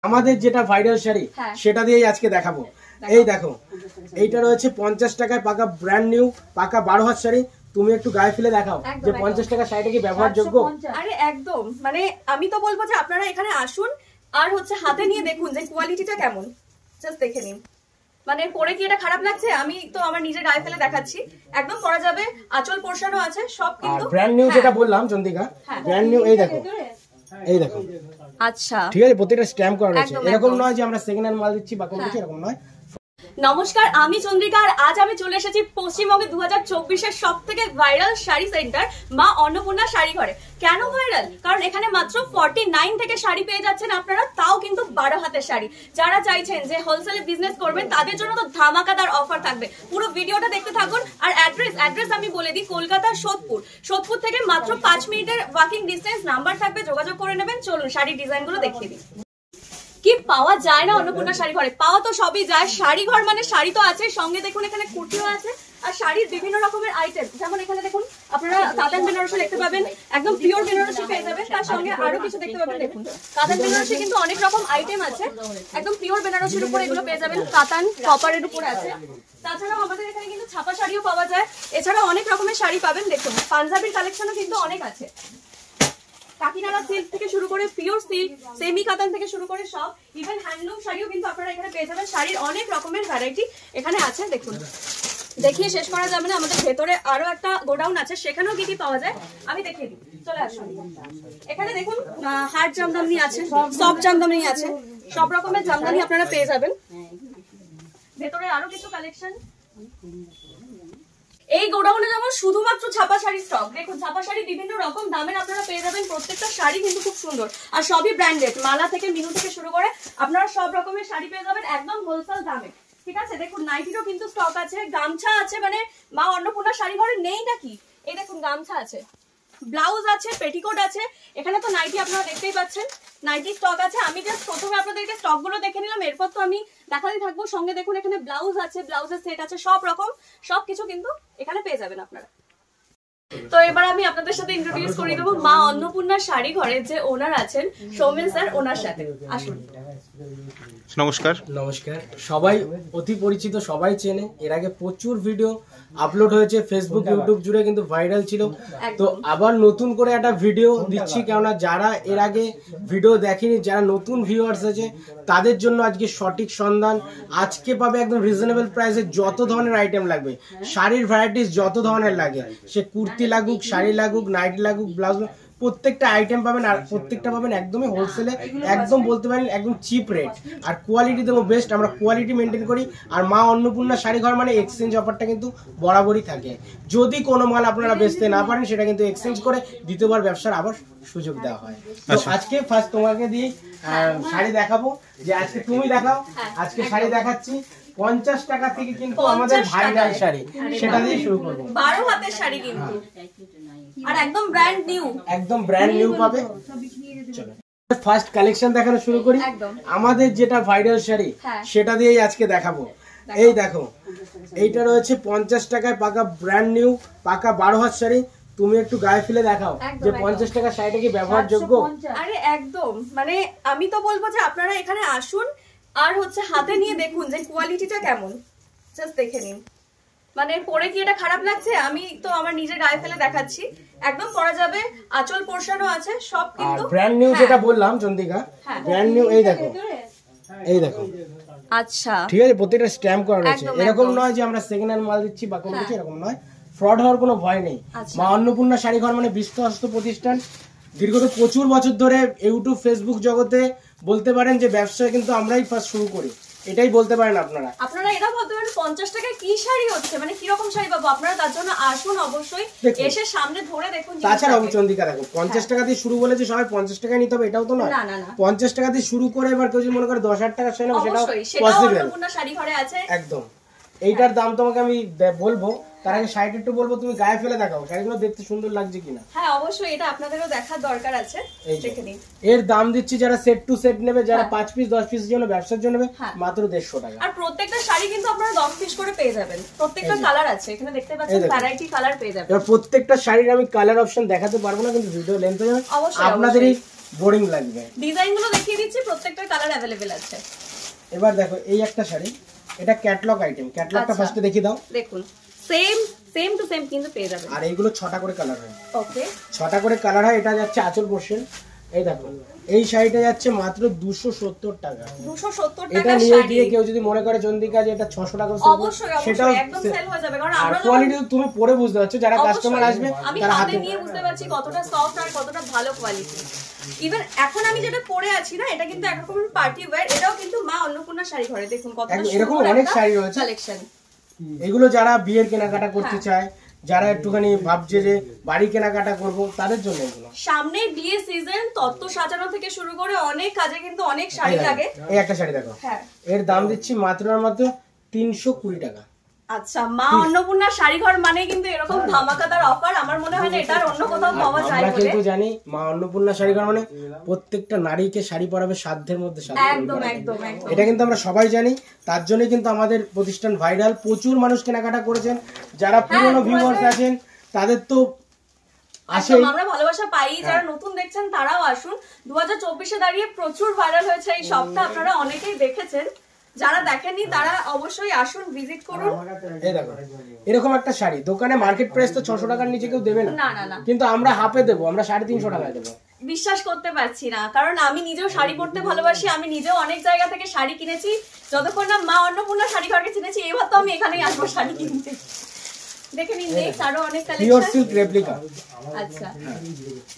আমাদের যেটা ভাইরাল শাড়ি সেটা দিয়েই আজকে দেখাবো। এই দেখো, এইটা রয়েছে 50 টাকায় পাকা ব্র্যান্ড নিউ পাকা 12 হাত শাড়ি। তুমি একটু গায়ে ফেলে দেখাও যে 50 টাকা শাড়িটা কি ব্যবহারযোগ্য। আরে একদম, মানে আমি তো বলবো যে আপনারা এখানে আসুন আর হাতে নিয়ে দেখুন যে কোয়ালিটিটা কেমন, জাস্ট দেখে নিন। মানে পরে কি এটা খারাপ লাগছে? আমি তো আমার নিজের গায়ে ফেলে দেখাচ্ছি, একদম পরা যাবে। আঁচল পোর্শনও আছে, সব কিন্তু ব্র্যান্ড নিউ যেটা বললাম চন্দ্রিকা, ব্র্যান্ড নিউ। এই দেখো, এই দেখো, আচ্ছা ঠিক আছে, প্রত্যেকটা স্ট্যাম্প করা আছে। এরকম নয় যে আমরা সেকেন্ড হ্যান্ড মাল দিচ্ছি বা কোনো কিছু, এরকম নয়। নমস্কার, আমি চন্দ্রিকা আর আজ আমি চলে এসেছি পশ্চিমবঙ্গে 2024-এর সব থেকে ভাইরাল শাড়ি সেন্টার মা অন্নপূর্ণা শাড়ি ঘরে। কেন ভাইরাল? কারণ এখানে মাত্র 49 থেকে শাড়ি পেয়ে যাচ্ছেন আপনারা, তাও কিন্তু 12 হাতের শাড়ি। যারা চাইছেন যে হোলসেলে বিজনেস করবেন তাদের জন্য তো ধামাকাদার অফার থাকবে। পুরো ভিডিওটা দেখতে থাকুন। আর অ্যাড্রেস আমি বলে দিই, কলকাতার সোদপুর থেকে মাত্র 5 মিনিটের ওয়াকিং ডিস্টেন্স। নাম্বার থাকবে, যোগাযোগ করে নেবেন। চলুন শাড়ির ডিজাইনগুলো দেখিয়ে দিই। কি পাওয়া যায় না অন্নপূর্ণা শাড়ি ঘরে? পাওয়া তো সবই যায়। শাড়ি ঘর মানে শাড়ি তো আছে, সঙ্গে দেখুন এখানে কুর্তিও আছে আর শাড়ির বিভিন্ন রকমের আইটেম। যেমন এখানে দেখুন আপনারা কাতান বেনারসি দেখতে পাবেন, একদম পিওর বেনারসি পেয়ে যাবেন। তার সঙ্গে আরো কিছু দেখতে পাবেন, দেখুন কাতান বেনারসি কিন্তু অনেক রকম আইটেম আছে। একদম পিওর বেনারসির উপরে এগুলো পেয়ে যাবেন, কাতান কপারের উপরে আছে। তাছাড়াও আমাদের এখানে কিন্তু ছাপা শাড়িও পাওয়া যায়। এছাড়াও অনেক রকমের শাড়ি পাবেন। দেখুন পাঞ্জাবির কালেকশনও কিন্তু অনেক আছে। কাকিনাড়া সিল্ক থেকে শুরু করে পিওর সিল্ক, সেমি কাতান থেকে শুরু করে সব, ইভেন হ্যান্ডলুম শাড়িও কিন্তু আপনারা এখানে পেয়ে যাবেন। শাড়ির অনেক রকমের ভ্যারাইটি এখানে আছে। দেখুন দেখিয়ে শেষ করা যাবে না। আমাদের ভেতরে আরো একটা গোডাউন আছে, সেখানেও কি কি পাওয়া যায় আমি দেখিয়ে দিই। চলে আসুন। এখানে দেখুন হার্ড জামদানি আছে, সফট জামদানি আছে, সব রকমের জামদানি আপনারা পেয়ে যাবেন। ভেতরে আরো কিছু কালেকশন। এই গোডাউনে যেমন শুধুমাত্র ছাপা শাড়ি স্টক। দেখুন ছাপা শাড়ি বিভিন্ন রকম দামের আপনারা পেয়ে যাবেন। প্রত্যেকটা শাড়ি কিন্তু খুব সুন্দর আর সবই ব্র্যান্ডেড। মালা থেকে মিনু থেকে শুরু করে আপনারা সব রকমের শাড়ি পেয়ে যাবেন একদম হোলসেল দামে। ঠিক আছে, দেখুন নাইটিরও কিন্তু স্টক আছে, গামছা আছে। মানে মা অন্নপূর্ণা শাড়ি ঘরে নেই নাকি? এই দেখুন গামছা আছে, ব্লাউজ আছে, পেটিকোট আছে। এখানে তো নাইটি আপনারা দেখতেই পাচ্ছেন, নাইটি স্টক আছে। আমি জাস্ট প্রথমে আপনাদেরকে স্টক গুলো দেখে নিলাম, এরপর তো আমি দেখাতেই থাকবো। সঙ্গে দেখুন এখানে ব্লাউজ আছে, ব্লাউজের সেট আছে, সব রকম সবকিছু কিন্তু এখানে পেয়ে যাবেন আপনারা। তো এবার আমি আপনাদের সাথে ইন্ট্রোডিউস করে দেবো মা অন্নপূর্ণা শাড়ি ঘরের যে ওনার আছেন সৌমেন স্যার, ওনার সাথে। আসুন। নমস্কার। নমস্কার। সবাই অতি পরিচিত, সবাই চেনে। এর আগে প্রচুর ভিডিও আপলোড হয়েছে ফেসবুক ইউটিউব জুড়ে, কিন্তু ভাইরাল ছিল। তো আবার নতুন করে একটা ভিডিও দিচ্ছি, কেননা যারা এর আগে ভিডিও দেখেনি, যারা নতুন ভিউয়ার্স আছে তাদের জন্য আজকে সঠিক সন্ধান। আজকে পাবে একদম রিজনেবল প্রাইসে যত ধরনের আইটেম লাগবে, শাড়ির ভ্যারাইটিস যত ধরনের লাগে, সে কুর্তি লাগুক, শাড়ি লাগুক, নাইটি লাগুক, ব্লাউজ, প্রত্যেকটা আইটেম পাবেন। আর প্রত্যেকটা পাবেন একদমই হোলসেলে, একদম বলতে পারেন একদম চিপ রেট। আর কোয়ালিটি দেবো বেস্ট, আমরা কোয়ালিটি মেনটেন করি। আর মা অন্নপূর্ণা শাড়ি ঘর মানে এক্সচেঞ্জ অফারটা কিন্তু বরাবরই থাকে। যদি কোনো মাল আপনারা বেচতে না পারেন সেটা কিন্তু এক্সচেঞ্জ করে দ্বিতীয়বার ব্যবসার আবার সুযোগ দেওয়া হয়। তো আজকে ফার্স্ট তোমাকে দিয়ে শাড়ি দেখাবো, যে আজকে তুমি দেখাও। আজকে শাড়ি দেখাচ্ছি 50 টাকা থেকে, কিন্তু আমাদের ভাইরাল শাড়ি, সেটা দিয়ে শুরু করবো। 12 হাতের শাড়ি কিন্তু, আর একদম ব্র্যান্ড নিউ, একদম ব্র্যান্ড নিউ পাবে। চলো ফার্স্ট কালেকশন দেখানো শুরু করি। আমাদের যেটা ভাইরাল শাড়ি সেটা দিয়েই আজকে দেখাবো। এই দেখো, এইটা রয়েছে 50 টাকায় পাকা ব্র্যান্ড নিউ পাকা 12 হাত শাড়ি। তুমি একটু গায়ে ফেলে দেখাও যে 50 টাকা শাড়িটা কি ব্যবহারযোগ্য। আরে একদম, মানে আমি তো বলবো যে আপনারা এখানে আসুন আর হাতে নিয়ে দেখুন যে কোয়ালিটিটা কেমন, জাস্ট দেখে নিন। মানে পরে কি এটা খারাপ লাগছে? আমি তো আমার নিজের গায়ে ফেলে দেখাচ্ছি, একদম পরা যাবে। আঁচল পোর্শনও আছে, সব কিন্তু ব্র্যান্ড নিউ যেটা বললাম চন্দ্রিকা, ব্র্যান্ড নিউ। এই দেখো, এই দেখো, আচ্ছা ঠিক আছে, প্রত্যেকটা স্ট্যাম্প করা আছে। এরকম নয় যে আমরা সেকেন্ড হ্যান্ড মাল দিচ্ছি বা কোনো কিছু, এরকম নয়। ফ্রড হওয়ার কোনো ভয় নেই। মা অন্নপূর্ণা শাড়ি ঘর মানে বিশ্বস্ত প্রতিষ্ঠান। দীর্ঘত প্রচুর বছর ধরে ইউটিউব ফেসবুক জগতে বলতে পারেন যে ব্যবসা কিন্তু আমরাই ফার্স্ট শুরু করি, এটাই বলতে পারেন আপনারা। আপনারা এটা বলতে পারেন 50 টাকায় কি শাড়ি হচ্ছে, মানে কি রকম শাড়ি পাবো। আপনারা তার জন্য আসুন অবশ্যই, এসে সামনে ধরে দেখুন। তাছাড়াও চন্দ্রিকা দেখো, 50 টাকা দিয়ে শুরু বলে যে সবাই 50 টাকায় নিতে হবে এটাও তো নয়। 50 টাকা দিয়ে শুরু করে এবার কেউ যদি মনে করে 10,000 টাকা শাড়ি নেবো, সেটাও পসিবল। শাড়ি ঘরে আছে একদম। এইটার দাম তোমাকে আমি বলবো, তার আগে শাড়িটা একটু বলবো, তুমি গায়ে ফেলে দেখাও শাড়িগুলো দেখতে সুন্দর লাগছে কিনা। হ্যাঁ অবশ্যই, এটা আপনাদেরও দেখার দরকার আছে, দেখে নিন। এর দাম দিচ্ছি যারা সেট টু সেট নেবে, যারা 5 পিস 10 পিসের জন্য ব্যবসার জন্য নেবে, মাত্র 150 টাকা। আর প্রত্যেকটা শাড়ি কিন্তু আপনারা 10 পিস করে পেয়ে যাবেন। প্রত্যেকটা কালার আছে, এখানে দেখতে পাচ্ছেন ভ্যারাইটি কালার পেয়ে যাবেন। এবার প্রত্যেকটা শাড়ির আমি কালার অপশন দেখাতে পারবো না, কিন্তু ভিডিও লেন্থ হয়ে যাবে। আপনাদেরই বোরিং লাগবে। ডিজাইনগুলো দেখিয়ে দিচ্ছি, প্রত্যেকটার কালার अवेलेबल আছে। এবার দেখো এই একটা শাড়ি, এটা ক্যাটালগ আইটেম, ক্যাটালগটা ফার্স্টে দেখিয়ে দাও। দেখুন সেম টু সেম কিন্তু পেয়ে যাবেন। আর এইগুলো 6টা করে কালার হয়। ওকে 6টা করে কালার হয়। এটা যাচ্ছে আঁচল পোর্শন। এই দেখো এই শাড়িটা যাচ্ছে মাত্র 270 টাকা। 270 এটা টাকা নিয়ে শাড়ি। গিয়ে কেউ যদি মনে করে চন্দ্রিকা যে এটা 600 টাকা অবশ্যই সেটাও একদম সেল হয়ে যাবে, কারণ আর আমরা কোয়ালিটি তুমি পরে বুঝতে পারছো, যারা কাস্টমার আসবে আমি তারা হাতে হাতে নিয়ে বুঝতে পারছি কতটা সফট আর কতটা ভালো কোয়ালিটি। ইভেন এখন আমি যেটা পরে আছি না, এটা কিন্তু একরকম পার্টি ওয়্যার, এটাও কিন্তু মা অন্নপূর্ণা শাড়ি ঘরে। দেখুন কতটা এরকম অনেক শাড়ি রয়েছে কালেকশন। এগুলো যারা বিয়ের কেনাকাটা করতে চায়, যারা একটুখানি ভাবছে যে বাড়ি কেনাকাটা করব, তাদের জন্য এগুলো। সামনে বিয়ে সিজন, তত্ত্ব সাজানো থেকে শুরু করে অনেক কাজে কিন্তু অনেক শাড়ি লাগে। এই একটা শাড়ি দেখো, হ্যাঁ এর দাম দিচ্ছি মাত্র 320 টাকা। আচ্ছা, মা অন্নপূর্ণা শাড়ি ঘর মানে কিন্তু এরকম ধামাকাদার অফার আমার মনে হয় না এটার অন্য কোথাও পাওয়া যায় বলে। আমরা কিন্তু জানি মা অন্নপূর্ণা শাড়ি ঘর মানে প্রত্যেকটা নারীকে শাড়ি পরাবে সাধ্যের মধ্যে সাধ্য। একদম একদম একদম, এটা কিন্তু আমরা সবাই জানি। তার জন্য কিন্তু আমাদের প্রতিষ্ঠান ভাইরাল, প্রচুর মানুষ কেনাকাটা করেছেন। যারা পুরনো ভিউয়ার্স আছেন তাদের তো আসেই, আমরা ভালোবাসা পাই। যারা নতুন দেখছেন তারাও আসুন। 2024-এ দাঁড়িয়ে প্রচুর ভাইরাল হয়েছে এই শপটা, আপনারা অনেকেই দেখেছেন। যারা দেখেননি তারা অবশ্যই আসুন, ভিজিট করুন। এই দেখো এরকম একটা শাড়ি দোকানে মার্কেট প্রাইস তো 600 টাকার নিচে কেউ দেবে না, না না না, কিন্তু আমরা হাফে দেবো, আমরা 350 টাকায় দেবো। বিশ্বাস করতে পারছি না, কারণ আমি নিজেও শাড়ি পরতে ভালোবাসি। আমি নিজেও অনেক জায়গা থেকে শাড়ি কিনেছি, যতক্ষণ না মা অন্নপূর্ণা শাড়ি ঘরকে চিনেছি। এবার তো আমি এখানেই আসবো শাড়ি কিনতে। দেখে নিন, নেক্সট আরো অনেক পিওর কালেকশন। Silk replica. আচ্ছা,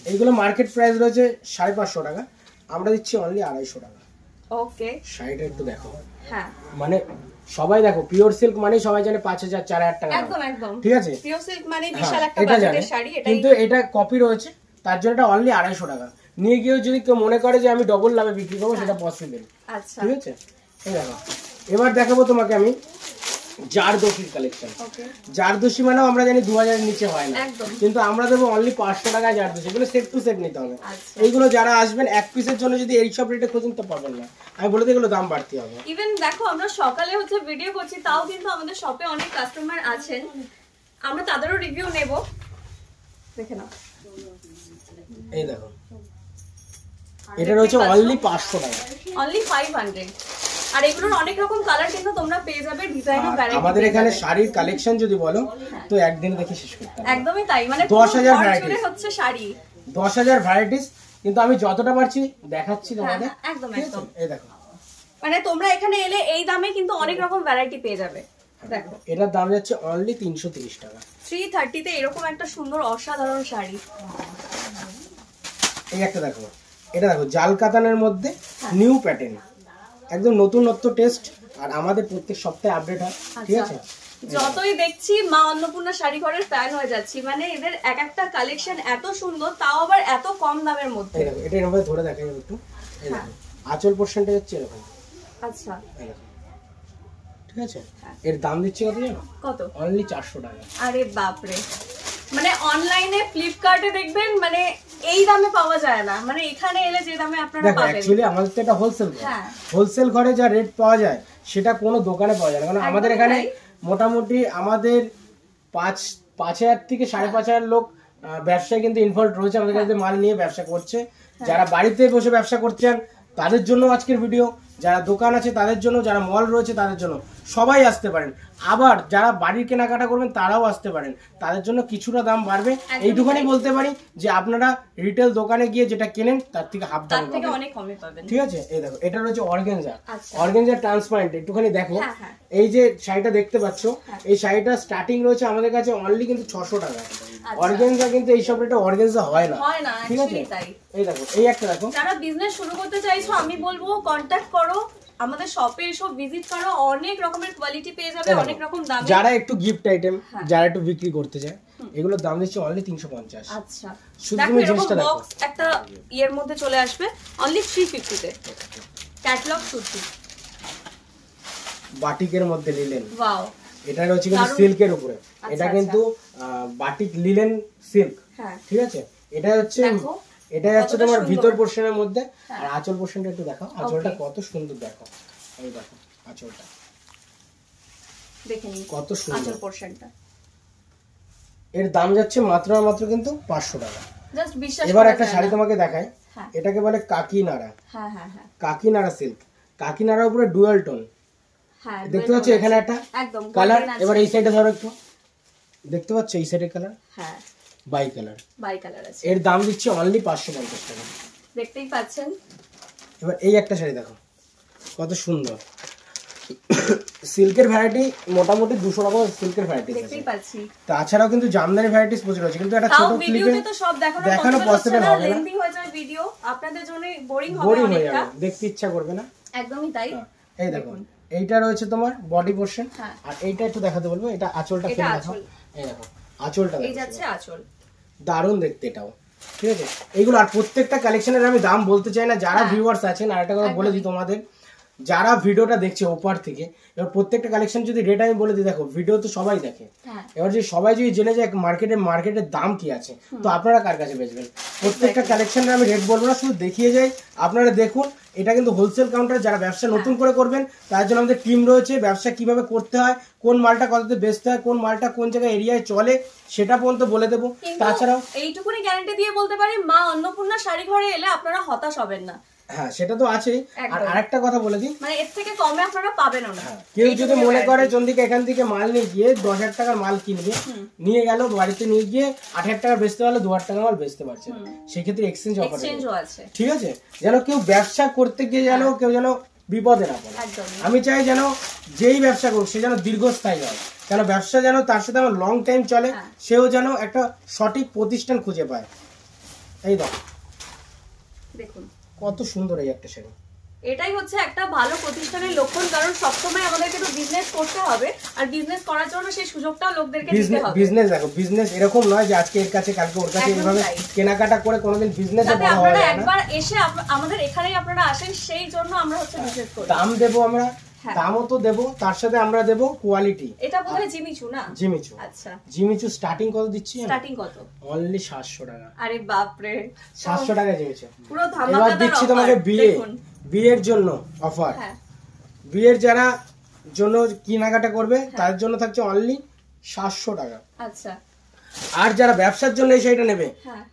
এইগুলো মার্কেট প্রাইস রয়েছে 550 টাকা, আমরা দিচ্ছি অনলি 250 টাকা। ওকে শাড়িটা একটু দেখো, হ্যাঁ মানে সবাই দেখো পিওর সিল্ক মানে সবাই জানে 5000 4000 টাকা, একদম একদম ঠিক আছে। পিওর সিল্ক মানে বিশাল একটা এটা জানে, বাজেটের শাড়ি। এটাই কিন্তু এটা কপি রয়েছে, তার জন্য এটা অনলি 250 টাকা। নিয়ে গিয়ে যদি কেউ মনে করে যে আমি ডবল লাভে বিক্রি করবো, সেটা পসিবল। আচ্ছা ঠিক আছে, এই দেখো এবার দেখাবো তোমাকে আমি জারদোশির কালেকশন। ওকে জারদোশি মানে আমরা জানি 2000 এর নিচে হয় না, একদম। কিন্তু আমরা দেবো অনলি 500 টাকায় জারদোশি। এগুলো সেট টু সেট নিতে হবে। আচ্ছা। এইগুলো যারা আসবেন এক পিসের জন্য যদি এই সব রেটে খোঁজেন তো পাবেন না, আমি বলে দিই এগুলো দাম বাড়তি হবে। ইভেন দেখো আমরা সকালে হচ্ছে ভিডিও করছি, তাও কিন্তু আমাদের শপে অনেক কাস্টমার আছেন, আমরা তাদেরও রিভিউ নেব। দেখে নাও, এই দেখো এটা রয়েছে অনলি 500 টাকা, অনলি 500। আর এগুলোর অনেক রকম কালার কিন্তু তোমরা পেয়ে যাবে, ডিজাইন ও ভ্যারাইটি। আমাদের এখানে শাড়ির কালেকশন যদি বলো তো একদিন দেখে শেষ করতে হবে। একদমই তাই, মানে 10,000 পুরো ঘর varieties। জুড়ে হচ্ছে শাড়ি, 10,000 ভ্যারাইটিস, কিন্তু আমি যতটা পারছি দেখাচ্ছি তোমাদের। হ্যাঁ, একদম ঠিক আছে? একদম। এই দেখো মানে তোমরা এখানে এলে এই দামে কিন্তু অনেক রকম ভ্যারাইটি পেয়ে যাবে। দেখো এটার দাম যাচ্ছে অনলি 330 টাকা। 330 তে এরকম একটা সুন্দর অসাধারণ শাড়ি। এই একটা দেখো, এটা দেখো জাল কাতানের মধ্যে নিউ প্যাটার্ন, একদম নতুনত্ব টেস্ট। আর আমাদের প্রত্যেক সপ্তাহে আপডেট হয়, ঠিক আছে। যতই দেখছি মা অন্নপূর্ণা শাড়ি ঘরের ফ্যান হয়ে যাচ্ছি। মানে এদের এক একটা কালেকশন এত সুন্দর, তাও আবার এত কম দামের মধ্যে। এই দেখো এটা এরকম ধরে দেখাই একটু। এই দেখো আঁচল পোর্শনটা হচ্ছে এরকম। আচ্ছা এই দেখো, ঠিক আছে। এর দাম দিচ্ছি কত জানো? কত? অনলি 400 টাকা। আরে বাপরে, মানে অনলাইনে ফ্লিপকার্টে দেখবেন মানে এই দামে পাওয়া যায় না, মানে এখানে এলে যে দামে আপনারা দেখো পাবেন। অ্যাকচুয়ালি আমাদের তো এটা হোলসেল ঘর, হ্যাঁ। হোলসেল ঘরে যা রেট পাওয়া যায় সেটা কোনো দোকানে পাওয়া যায় না। কারণ আমাদের এখানে মোটামুটি আমাদের 5,000 থেকে 5,500 লোক ব্যবসায় কিন্তু ইনভলভ রয়েছে, আমাদের কাছে মাল নিয়ে ব্যবসা করছে। যারা বাড়িতে বসে ব্যবসা করছেন তাদের জন্য আজকের ভিডিও, যারা দোকান আছে তাদের জন্য, যারা মল রয়েছে তাদের জন্য, সবাই আসতে পারেন। আবার যারা বাড়ির কেনাকাটা করবেন তারাও আসতে পারেন, তাদের জন্য কিছুটা দাম বাড়বে। এইটুখানি বলতে পারি যে আপনারা রিটেল দোকানে গিয়ে যেটা কেনেন তার থেকে হাফ দাম তার থেকে অনেক কমে পাবেন। ঠিক আছে। এই দেখো এটা রয়েছে অর্গানজা, আচ্ছা। Organza transparent. একটুখানি দেখো, হ্যাঁ, হ্যাঁ। এই যে শাড়িটা দেখতে পাচ্ছ, এই শাড়িটা স্টার্টিং রয়েছে আমাদের কাছে অনলি কিন্তু 600 টাকা। অর্গানজা কিন্তু এই সব রেটে অর্গানজা হয় না, হয় না, ঠিক আছে। actually তাই। এই দেখো এই একটা দেখো, যারা বিজনেস শুরু করতে চাইছো আমি বলবো কন্টাক্ট করো, আমাদের শপে এসো, ভিজিট করো, অনেক রকমের কোয়ালিটি পেয়ে যাবে, অনেক রকম দামে। যারা একটু গিফট আইটেম, যারা একটু বিক্রি করতে চায়, এগুলোর দাম দিচ্ছে অনলি 350। আচ্ছা শুধু দেখো তুমি এরকম জিনিসটা দেখো, বক্স একটা ইয়ের মধ্যে চলে আসবে অনলি 350 তে, ক্যাটালগ সুতি, বাটিকের মধ্যে লিলেন। ওয়াও, এটা রয়েছে কিন্তু সিল্কের উপরে, এটা আচ্ছা, কিন্তু বাটিক লিলেন সিল্ক, হ্যাঁ ঠিক আছে। এটা হচ্ছে, দেখো এটা হচ্ছে কতটা তোমার সুন্দর। ভিতর পোর্শনের মধ্যে। হ্যাঁ। আর আঁচল পোর্শনটা একটু দেখাও, আঁচলটা Okay. কত সুন্দর দেখো। এই দেখো আঁচলটা দেখে নিন কত সুন্দর। আঁচল পোরশনটা এর দাম যাচ্ছে মাত্র আর মাত্র কিন্তু 500 টাকা। জাস্ট বিশ্বাস এবার করা একটা যায় শাড়ি না। তোমাকে দেখাই, হ্যাঁ এটাকে বলে কাকিনাড়া। হ্যাঁ হ্যাঁ হ্যাঁ কাকিনাড়া সিল্ক, কাকিনাড়ার উপরে ডুয়াল টোন। হ্যাঁ দেখতে পাচ্ছ এখানে একটা একদম কালার। এবার এই সাইডে ধরো একটু, দেখতে পাচ্ছ এই সাইডের কালার, হ্যাঁ বাই কালার। বাই কালার আছে। এর দাম দিচ্ছি অনলি 550 টাকা। দেখতেই পাচ্ছেন। এবার এই একটা শাড়ি দেখো কত সুন্দর। সিল্কের ভ্যারাইটি মোটামুটি 200 রকমের সিল্কের ভ্যারাইটি আছে। দেখতেই পাচ্ছি। তাছাড়াও কিন্তু জামদানি ভ্যারাইটিস প্রচুর আছে, কিন্তু একটা ছোট ক্লিপে ভিডিওতে তো সব দেখানো পসিবল হবে না, লেন্থি হয়ে যাবে ভিডিও, আপনাদের জন্য বোরিং হবে বোরিং হয়ে অনেকটা, যাবে, দেখতে ইচ্ছা করবে না। একদমই তাই। এই দেখো এইটা রয়েছে তোমার বডি পোরশন, হ্যাঁ। আর এইটা একটু দেখাতে বলবো, এটা আঁচলটা এটা ফেলে দেখো। আঁচল। এই দেখো আঁচলটা এই দেখো, যাচ্ছে আঁচল। দারুণ দেখতে এটাও, ঠিক আছে। এইগুলো আর প্রত্যেকটা কালেকশনের আমি দাম বলতে চাই না, যারা হ্যাঁ। ভিউয়ার্স আছেন আর একটা কথা বলে দিই তোমাদের, যারা ভিডিওটা দেখছে ওপার থেকে, এবার প্রত্যেকটা কালেকশন যদি রেট আমি বলে দিই, দেখো ভিডিও তো সবাই দেখে, হ্যাঁ এবার যদি সবাই যদি জেনে যায় মার্কেটের দাম কি আছে, তো আপনারা কার কাছে বেচবেন? প্রত্যেকটা কালেকশনের আমি রেট বলবো না, শুধু দেখিয়ে যাই, আপনারা দেখুন। এটা কিন্তু হোলসেল কাউন্টার, যারা ব্যবসা নতুন করে করবেন তার জন্য আমাদের টিম রয়েছে, ব্যবসা কিভাবে করতে হয়, কোন মালটা কততে বেচতে হয়, কোন মালটা কোন জায়গায় এরিয়ায় চলে সেটা পর্যন্ত বলে দেবো। তাছাড়াও এইটুকুনি গ্যারান্টি দিয়ে বলতে পারি, মা অন্নপূর্ণা শাড়ি ঘরে এলে আপনারা হতাশ হবেন না। হ্যাঁ সেটা তো আছেই। আর আরেকটা কথা বলে দিই, মানে এর থেকে কমে আপনারা পাবেন না। কেউ যদি মনে করে চন্দ্রিকা এখান থেকে মাল নিয়ে গিয়ে 10,000 টাকার মাল কিনবে, নিয়ে গেল বাড়িতে নিয়ে গিয়ে 8,000 টাকা বেচতে পারলে 2,000 টাকার মাল বেচতে পারছে, সেক্ষেত্রে এক্সচেঞ্জ অফার আছে, ঠিক আছে। যেন কেউ ব্যবসা করতে গিয়ে যেন কেউ যেন বিপদে না পড়ে। আমি চাই যেন যেই ব্যবসা করুক সে যেন দীর্ঘস্থায়ী হয়, কেন ব্যবসা যেন তার সাথে আমার লং টাইম চলে, সেও যেন একটা সঠিক প্রতিষ্ঠান খুঁজে পায়। এই দেখুন কত সুন্দর এই একটা শাড়ি। এটাই হচ্ছে একটা ভালো প্রতিষ্ঠানের লক্ষণ, কারণ সবসময় আমাদেরকে তো বিজনেস করতে হবে, আর বিজনেস করার জন্য সেই সুযোগটাও লোকদেরকে দিতে হবে। বিজনেস দেখো, বিজনেস এরকম নয় যে আজকে এর কাছে কালকে ওর কাছে, এইভাবে কেনাকাটা করে কোনোদিন বিজনেস বড় হয় না। আপনারা একবার এসে আমাদের এখানেই আপনারা আসেন, সেই জন্য আমরা হচ্ছে বিজনেস করি। দাম দেবো আমরা, দামও তো দেবো, তার সাথে আমরা দেবো কোয়ালিটি। এটা বোধহয় জিমিচু না? জিমিচু। আচ্ছা, জিমিচু স্টার্টিং কত দিচ্ছি? স্টার্টিং কত? অনলি 700 টাকা। আরে বাপ রে, 700 টাকা জিমিচু পুরো ধামাকাদার। এবার দিচ্ছি তোমাকে বিয়ের জন্য অফার। বিয়ের যারা জন্য কেনাকাটা করবে তার জন্য থাকছে অনলি 700 টাকা। আচ্ছা, আর যারা ব্যবসার জন্য এই শাড়িটা নেবে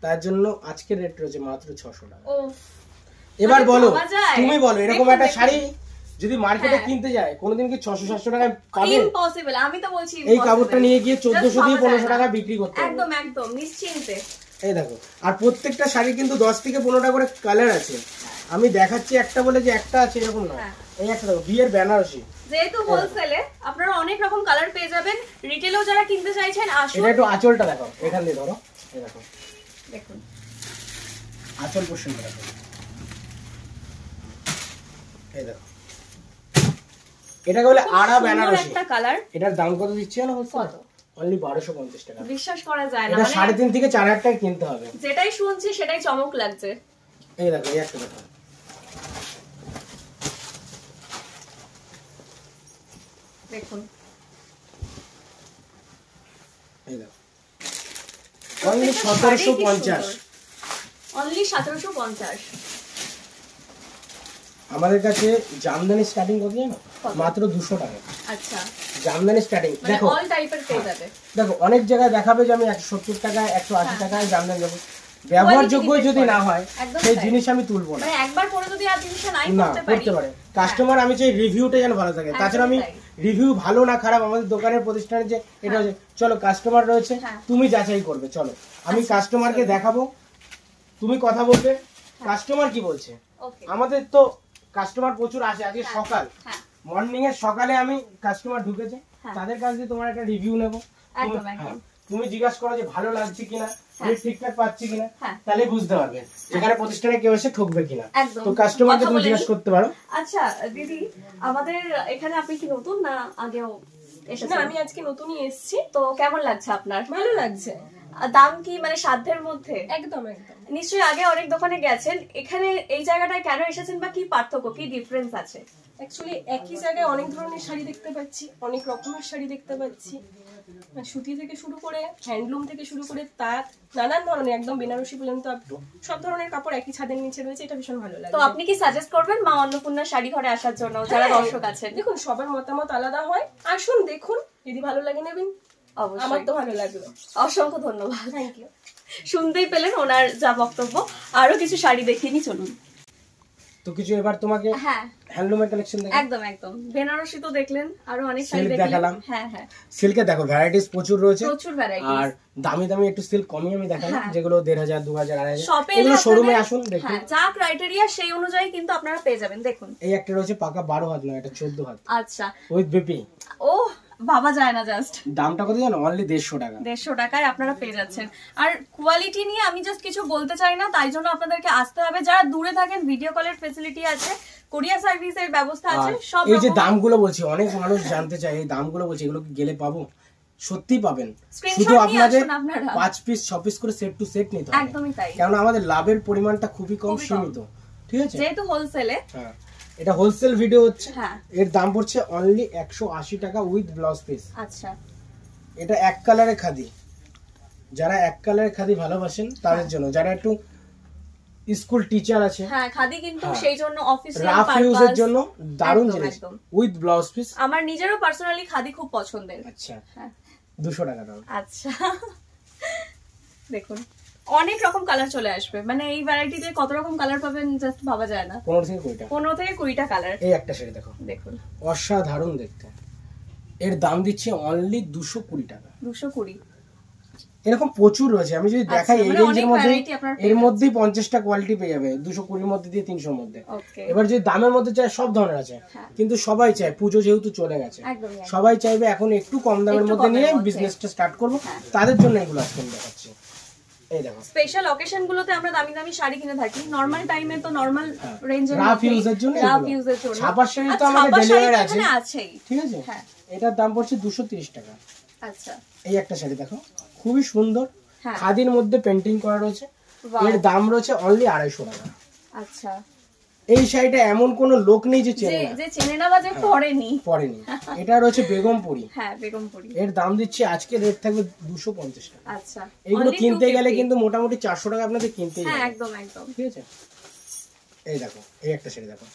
তার জন্য আজকের রেট রয়েছে মাত্র 600 টাকা। এবার বলো, তুমি বলো, এরকম একটা শাড়ি যদি মার্কেটে কিনতে যায় কোনোদিন কি 600-700 টাকায় পাবে? ইম্পসিবল। আমি তো বলছি এই কাপড়টা নিয়ে গিয়ে 1400 দিয়ে 1500 টাকা বিক্রি করতে হবে। একদম একদম নিশ্চিন্তে। এই দেখো, আর প্রত্যেকটা শাড়ি কিন্তু 10 থেকে 15টা করে কালার আছে। আমি দেখাচ্ছি একটা বলে যে একটা আছে এরকম না। এই একটা দেখো, বিয়ের বেনারসি। যেহেতু হোলসেলে আপনারা অনেক রকম কালার পেয়ে যাবেন, রিটেলও যারা কিনতে চাইছেন আসুন। এটা একটু আঁচলটা দেখো, এখান দিয়ে ধরো, এই দেখো, দেখুন আঁচল পোরশন দেখো, এই দেখো, এটাকে বলে আড়া বেনারসি। একটা কালার। এটার দাম কত দিচ্ছি জানো? কত? অনলি 1250 টাকা। বিশ্বাস করা যায় না, এটা 3.5 থেকে 4,000 টাকা কিনতে হবে। যেটাই শুনছি সেটাই চমক লাগছে। এই দেখো, এই একটা দেখো, দেখুন, এই দেখো, অনলি 1750। অনলি 1750। আমাদের কাছে জামদানি স্টার্টিং কত জানো? মাত্র 200 টাকা। আচ্ছা, জামদানি স্টার্টিং দেখো, অল টাইপের পেয়ে যাবে। দেখো অনেক জায়গায় দেখাবে যে আমি 170 টাকা 180 টাকায় জামদানি দেবো, ব্যবহারযোগ্য যদি না হয় সেই জিনিস আমি তুলবো না। মানে একবার পরে যদি আর জিনিসটা নাই করতে পারে কাস্টমার, আমি চাই রিভিউটা যেন ভালো থাকে। তাছাড়া আমি রিভিউ ভালো না খারাপ আমাদের দোকানের প্রতিষ্ঠানের যে এটা হচ্ছে, চলো কাস্টমার রয়েছে তুমি যাচাই করবে, চলো আমি কাস্টমারকে দেখাবো, তুমি কথা বলবে কাস্টমার কি বলছে। আমাদের তো কাস্টমার প্রচুর আসে, আজকে সকাল মর্নিং এর সকালে আমি কাস্টমার ঢুকেছে, তাদের কাছ থেকে তোমার একটা রিভিউ নেবো। তুমি জিজ্ঞাসা করো যে ভালো লাগছে কিনা, ঠিকঠাক পাচ্ছি কিনা, তাহলে বুঝতে পারবে যেখানে প্রতিষ্ঠানে কেউ এসে ঠকবে কিনা। তো কাস্টমারকে তুমি জিজ্ঞাসা করতে পারো। আচ্ছা দিদি, আমাদের এখানে আপনি কি নতুন না আগেও এসেছেন? আমি আজকে নতুনই এসেছি। তো কেমন লাগছে আপনার? ভালো লাগছে। দাম কি মানে সাধ্যের মধ্যে? একদম একদম। নিশ্চয়ই আগে অনেক দোকানে গেছেন, এখানে এই জায়গাটায় কেন এসেছেন বা কি পার্থক্য, কি ডিফারেন্স আছে? অ্যাকচুয়ালি একই জায়গায় অনেক ধরনের শাড়ি দেখতে পাচ্ছি, অনেক রকমের শাড়ি দেখতে পাচ্ছি, সুতি থেকে শুরু করে হ্যান্ডলুম থেকে শুরু করে তাঁত, নানান ধরনের একদম বেনারসি পর্যন্ত সব ধরনের কাপড় একই ছাদের নিচে রয়েছে। এটা ভীষণ ভালো লাগে। তো আপনি কি সাজেস্ট করবেন মা অন্নপূর্ণা শাড়ি ঘরে আসার জন্য যারা দর্শক আছেন? দেখুন সবার মতামত আলাদা হয়, আসুন দেখুন, যদি ভালো লাগে নেবেন। অবশ্যই। আমার তো ভালো লাগলো। অসংখ্য ধন্যবাদ। Thank you. শুনতেই পেলেন ওনার যা বক্তব্য। আরো কিছু শাড়ি দেখিয়ে নি, চলুন। তো কিছু এবার তোমাকে হ্যাঁ হ্যান্ডলুমের কালেকশন দেখাই। একদম একদম, বেনারসি তো দেখলেন, আরো অনেক শাড়ি Silk দেখলেন। দেখালাম। হ্যাঁ হ্যাঁ, সিল্কে দেখো ভ্যারাইটিস প্রচুর রয়েছে, প্রচুর ভ্যারাইটি। আর দামি দামি একটু সিল্ক কমিয়ে আমি দেখালাম, হ্যাঁ। যেগুলো 1500 2000 2500 শপে এগুলো শোরুমে আসুন দেখুন। হ্যাঁ, যা ক্রাইটেরিয়া সেই অনুযায়ী কিন্তু আপনারা পেয়ে যাবেন। দেখুন এই একটা রয়েছে পাকা 12 হাত নয়, এটা 14 হাত আচ্ছা, উইথ বিপি। ও ভাবা যায় না, জাস্ট দামটা কত জানো? অনলি 150 টাকা। 150 টাকায় আপনারা পেয়ে যাচ্ছেন। আর কোয়ালিটি নিয়ে আমি জাস্ট কিছু বলতে চাই না, তাই জন্য আপনাদেরকে আসতে হবে। যারা দূরে থাকেন, ভিডিও কলের ফেসিলিটি আছে, কোরিয়ার সার্ভিসের ব্যবস্থা আছে, আর সব এই যে রকম। দামগুলো বলছি, অনেক মানুষ জানতে চায় এই দামগুলো বলছি, এগুলো কি গেলে পাবো? সত্যি পাবেন, Screenshot শুধু নিয়ে আপনাদের আসুন আপনারা। 5 পিস 6 পিস করে সেট টু সেট নিতে হবে, একদমই তাই, কারণ আমাদের লাভের পরিমাণটা খুবই কম, খুবই কম। সীমিত। ঠিক আছে, যেহেতু হোলসেলে। হ্যাঁ এটা হোলসেল ভিডিও হচ্ছে। হ্যাঁ এর দাম পড়ছে অনলি 180 টাকা উইথ ব্লাউজ পিস। আচ্ছা, এটা এক কালারের খাদি, যারা এক কালারের খাদি ভালোবাসেন তাদের জন্য, যারা একটু স্কুল টিচার আছে, হ্যাঁ খাদি কিন্তু হ্যাঁ। সেই জন্য অফিসিয়াল রাফ ইউজের জন্য দারুণ একদম, জিনিস একদম। With blouse piece. আমার নিজেরও পার্সোনালি খাদি খুব পছন্দের। আচ্ছা হ্যাঁ 200 টাকা দাম। আচ্ছা, দেখুন অনেক রকম কালার চলে আসবে, মানে এই ভ্যারাইটিতে কত রকম কালার পাবেন জাস্ট ভাবা যায় না। 15 থেকে 20 টাকা। 15 থেকে 20টা কালার। এই একটা শাড়ি দেখো, দেখুন অসাধারণ দেখতে, এর দাম দিচ্ছে অনলি 220 টাকা। 220। এরকম প্রচুর রয়েছে, আমি যদি দেখাই এই মানে রেঞ্জের অনেক মধ্যে, variety আপনারা পেয়ে এর মধ্যেই 50টা কোয়ালিটি পেয়ে যাবে, 220 এর মধ্যে দিয়ে 300 এর মধ্যে। ওকে, এবার যদি দামের মধ্যে চাই, সব ধরনের আছে, হ্যাঁ। কিন্তু সবাই চায়, পুজো যেহেতু চলে গেছে, একদমই একদম। সবাই চাইবে এখন একটু কম দামের একটু মধ্যে কমের নিয়ে মধ্যে। বিজনেসটা স্টার্ট করবো, হ্যাঁ। তাদের জন্য এগুলো আজকে আমি দেখাচ্ছি। এই দেখো স্পেশাল অকেশন গুলোতে আমরা দামি দামি শাড়ি কিনে থাকি, নরমাল টাইমে তো নরমাল রেঞ্জের রাফ ইউজের জন্য, রাফ এগুলো। ইউজের জন্য। ছাপার শাড়ি আর তো আমাদের ছাপার শাড়ি ডেলিভারি তো আছে, এখানে আছেই। ঠিক আছে। হ্যাঁ। এটার দাম পড়ছে 230 টাকা। আচ্ছা, এই একটা শাড়ি দেখো, খুবই সুন্দর, হ্যাঁ। খাদির মধ্যে পেন্টিং করা রয়েছে, Wow. এর দাম রয়েছে অনলি 250 টাকা। আচ্ছা, এই শাড়িটা এমন কোন লোক নেই যে যে চেনে না, যে চেনে না বা যে পরেনি। পরেনি। এটা রয়েছে বেগমপুরি, হ্যাঁ বেগমপুরি। এর দাম দিচ্ছে আজকে রেট থাকবে 250 টাকা। আচ্ছা, এইগুলো only কিনতে গেলে 250 কিন্তু মোটামুটি 400 টাকা আপনাদের কিনতেই হ্যাঁ হবে, একদম একদম। ঠিক আছে। এই দেখো এই একটা শাড়ি দেখো,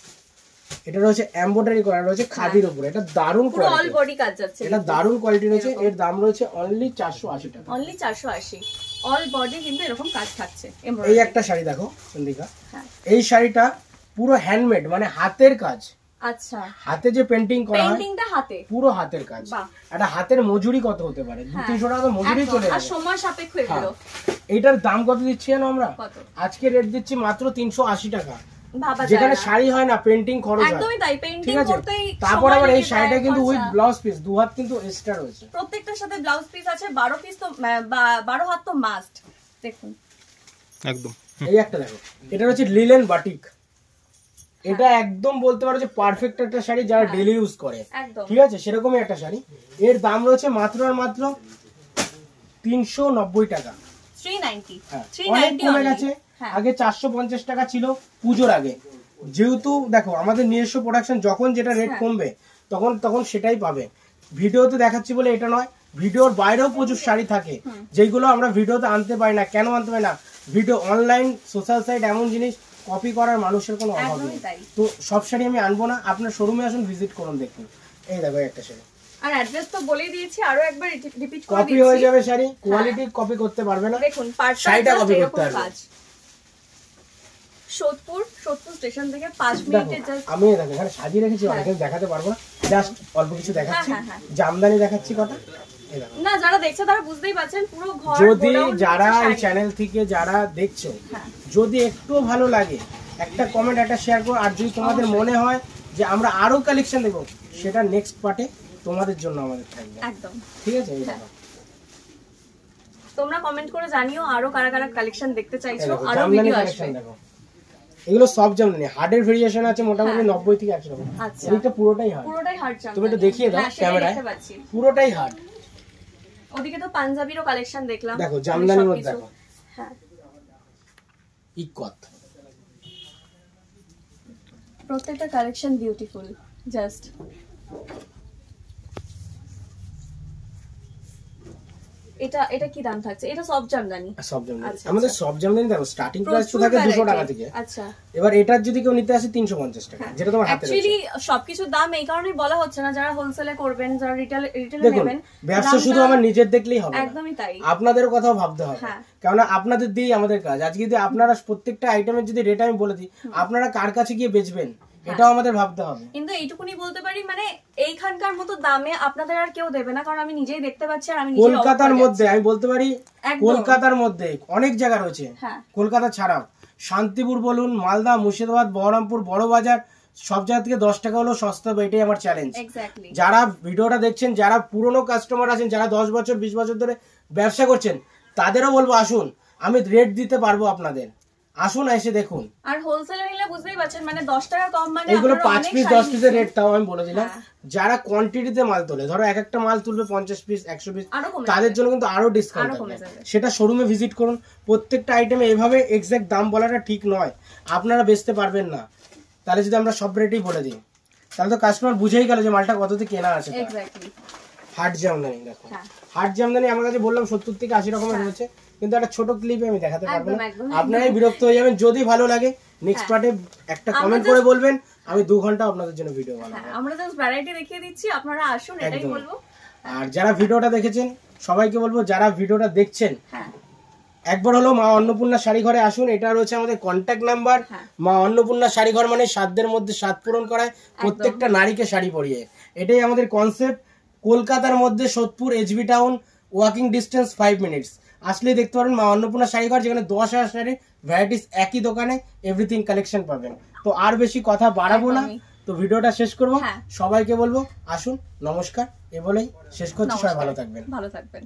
এটা রয়েছে এমব্রয়ডারি করা রয়েছে খাদির উপরে, এটা দারুণ পুরো অল কোয়ালিটি, বডি কাজ যাচ্ছে, এটা দারুণ কোয়ালিটি রয়েছে, এর দাম রয়েছে অনলি 480 টাকা। অনলি 480। অল বডি কিন্তু এরকম কাজ থাকছে এই এমব্রয়ডারি। একটা শাড়ি দেখো চন্দ্রিকা, হ্যাঁ এই শাড়িটা পুরো হ্যান্ডমেড, মানে হাতের কাজ, আচ্ছা, হাতে যে পেন্টিং করা হয় পেইন্টিংটা হাতে। পুরো হাতের কাজ। বাহ। একটা হাতের মজুরি কত হতে পারে? হ্যাঁ, 200-300 টাকা তো মজুরি একদম। চলে আর যাবে। সময় সাপেক্ষ এগুলো। হ্যাঁ। এটার দাম কত দিচ্ছি জানো আমরা? কত? আজকে রেট দিচ্ছি মাত্র 380 টাকা, ভাবা যায় যেখানে না। শাড়ি হয় না, পেন্টিং খরচ হয়। একদমই তাই, পেইন্টিং ঠিক আছে, করতেই তারপর সময় আবার এই লেগে শাড়িটা যায়, কিন্তু খরচা। উইথ ব্লাউজ পিস, 2 হাত কিন্তু এক্সট্রা রয়েছে। প্রত্যেকটার সাথে ব্লাউজ পিস আছে, 12 পিস তো 12 হাত তো মাস্ট। দেখুন একদম এই একটা দেখো, এটা হচ্ছে লিলেন বাটিক, এটা একদম বলতে পারো যে পারফেক্ট একটা শাড়ি যারা ডেইলি ইউজ করে, একদম। ঠিক আছে, সেরকমই একটা শাড়ি। এর দাম রয়েছে মাত্র আর মাত্র 390 টাকা। 390। হ্যাঁ, 390 অনেক কমে only। গেছে, হ্যাঁ। আগে 450 টাকা ছিল পুজোর আগে। যেহেতু দেখো আমাদের নিজস্ব প্রোডাকশন, যখন যেটা রেট হ্যাঁ। কমবে তখন তখন সেটাই পাবে। ভিডিওতে দেখাচ্ছি বলে এটা নয়, ভিডিওর বাইরেও প্রচুর শাড়ি থাকে যেগুলো আমরা ভিডিওতে আনতে পারি না। কেন আনতে পারি না? ভিডিও, অনলাইন, সোশ্যাল সাইট এমন জিনিস, কপি করার মানুষের কোনো অভাব একদমই নেই। তাই। তো সব শাড়ি আমি আনবো না, আপনার শোরুমে আসুন, ভিজিট করুন, দেখুন। এই দেখো একটা শাড়ি, আর অ্যাড্রেস তো বলেই দিয়েছি, আরো একবার রিপিট করে কপি হয়ে দিচ্ছি। যাবে শাড়ি, কোয়ালিটি কপি করতে পারবে না। দেখুন পার্টটা শাড়িটা জাস্ট copy করতে এরকম পারবে। কাজ। সোদপুর স্টেশন থেকে 5 দেখো মিনিটে জাস্ট। আমি দেখো এখানে সাজিয়ে রেখেছি, অনেক দেখাতে পারবো না, জাস্ট অল্প কিছু দেখাচ্ছি। হ্যাঁ, হ্যাঁ, জামদানি দেখাচ্ছি কটা, এই দেখো। না যারা দেখছে তারা বুঝতেই পারছেন, পুরো ঘর যদি গোডাউন যারা এই শাড়ি। চ্যানেল থেকে যারা দেখছো, হ্যাঁ। যদি একটু ভালো লাগে একটা কমেন্ট, একটা শেয়ার করো। আর যদি তোমাদের মনে হয় যে আমরা আরো কালেকশন দেবো, সেটা নেক্সট পার্টে তোমাদের জন্য আমাদের থাকবে, একদম। ঠিক আছে। এই হ্যাঁ। দেখো, তোমরা কমেন্ট করে জানিও আরো কারা কারা কালেকশন দেখতে এই চাইছো, দেখো, আরো জামদানি ভিডিও কালেকশন আসবে। দেখো। এগুলো সব জামদানি, হার্ডের ভেরিয়েশন আছে মোটামুটি 90 থেকে 100 টাকা। আচ্ছা। এদিকটা পুরোটাই হার্ড, পুরোটাই হার্ড চাম। তুমি একটু দেখিয়ে দাও ক্যামেরায়, পুরোটাই হার্ড। ওদিকে তো পাঞ্জাবিরও কালেকশন দেখলাম। দেখো জামদানির মধ্যে সবকিছু। দেখো, হ্যাঁ, ইকত, প্রত্যেকটা কালেকশন বিউটিফুল জাস্ট। এটা এটা কি দাম থাকছে? এটা সব জামদানি। সব জামদানি, আচ্ছা, আমাদের সব জামদানি দেখো স্টার্টিং প্রাইস তো থাকে 200 টাকা থেকে। আচ্ছা, এবার এটার যদি কেউ নিতে আসে 350 টাকা, যেটা তোমার হাতে রয়েছে। অ্যাকচুয়ালি সবকিছু দাম এই কারণেই বলা হচ্ছে না, যারা হোলসেলে করবেন, যারা রিটেলে দেখুন নেবেন, ব্যবসা শুধু আমার নিজের দেখলেই হবে না, একদমই তাই, আপনাদের কথাও ভাবতে হবে। হ্যাঁ। কেননা আপনাদের দিয়েই আমাদের কাজ। আজকে যদি আপনারা প্রত্যেকটা আইটেমের যদি রেট আমি বলে দিই, আপনারা কার কাছে গিয়ে বেচবেন এটাও আমাদের ভাবতে হবে। কিন্তু এইটুকুনি বলতে পারি, মানে এইখানকার মতো দামে আপনাদের আর কেউ দেবে না, কারণ আমি নিজেই দেখতে পাচ্ছি আর আমি কলকাতার মধ্যে আমি বলতে পারি, কলকাতার মধ্যে অনেক জায়গা রয়েছে, হ্যাঁ, কলকাতা ছাড়াও শান্তিপুর বলুন, মালদা, মুর্শিদাবাদ, বহরমপুর, বড় বাজার, সব জায়গা থেকে 10 টাকা হলো সস্তা হবে, এটাই আমার চ্যালেঞ্জ। এক্স্যাক্টলি। যারা ভিডিওটা দেখছেন, যারা পুরনো কাস্টমার আছেন, যারা 10 বছর 20 বছর ধরে ব্যবসা করছেন, তাদেরও বলবো আসুন, আমি রেট দিতে পারবো আপনাদের, আসুন এসে দেখুন। আর হোলসেলে নিলে বুঝতেই পারছেন, মানে 10 টাকা কম, মানে এগুলো 5 পিস 10 পিসের রেট, তাও আমি বলে দিলাম। হ্যাঁ। যারা কোয়ান্টিটিতে মাল তোলে, ধরো এক একটা মাল তুলবে 50 পিস 100 পিস, আরো কমে তাদের জন্য কিন্তু আরো ডিসকাউন্ট কমে থাকবে। যাবে। সেটা শোরুমে ভিজিট করুন। প্রত্যেকটা আইটেমে এভাবে এক্সাক্ট দাম বলাটা ঠিক নয়, আপনারা বেচতে পারবেন না। তাহলে যদি আমরা সব রেটেই বলে দিই, তাহলে তো কাস্টমার বুঝেই গেল যে মালটা কততে কেনা আছে। এক্স্যাক্টলি। হাট জামদানি দেখো, হ্যাঁ। হাট জামদানি আমার কাছে বললাম 70 থেকে 80 রকমের রয়েছে, কিন্তু একটা ছোট ক্লিপে আমি দেখাতে পারবো না, একদম, আপনারাই বিরক্ত হয়ে যাবেন। যদি ভালো লাগে নেক্সট পার্টে একটা কমেন্ট করে বলবেন, আমি 2 ঘন্টা আপনাদের জন্য ভিডিও বানাবো। আমরা জাস্ট ভ্যারাইটি দেখিয়ে দিচ্ছি, আপনারা আসুন, এটাই একদম। বলবো। আর যারা ভিডিওটা দেখেছেন সবাইকে বলবো, যারা ভিডিওটা দেখছেন হ্যাঁ, একবার হলো মা অন্নপূর্ণা শাড়ি ঘরে আসুন। এটা রয়েছে আমাদের কন্ট্যাক্ট নাম্বার। হ্যাঁ। মা অন্নপূর্ণা শাড়ি ঘর মানে সাধ্যের মধ্যে স্বাদ পূরণ করায় প্রত্যেকটা নারীকে শাড়ি পরিয়ে, এটাই আমাদের কনসেপ্ট। কলকাতার মধ্যে Sodepur HB town, walking distance 5 minutes. আসলেই দেখতে পারেন মা অন্নপূর্ণা শাড়ি ঘর, যেখানে 10,000 শাড়ি ভ্যারাইটিস একই দোকানে এভরিথিং কালেকশন পাবেন। তো আর বেশি কথা বাড়াবো না, তো ভিডিওটা শেষ করবো। হ্যাঁ। সবাইকে বলবো আসুন, নমস্কার, এ বলেই শেষ করছি। সবাই ভালো থাকবেন। ভালো থাকবেন।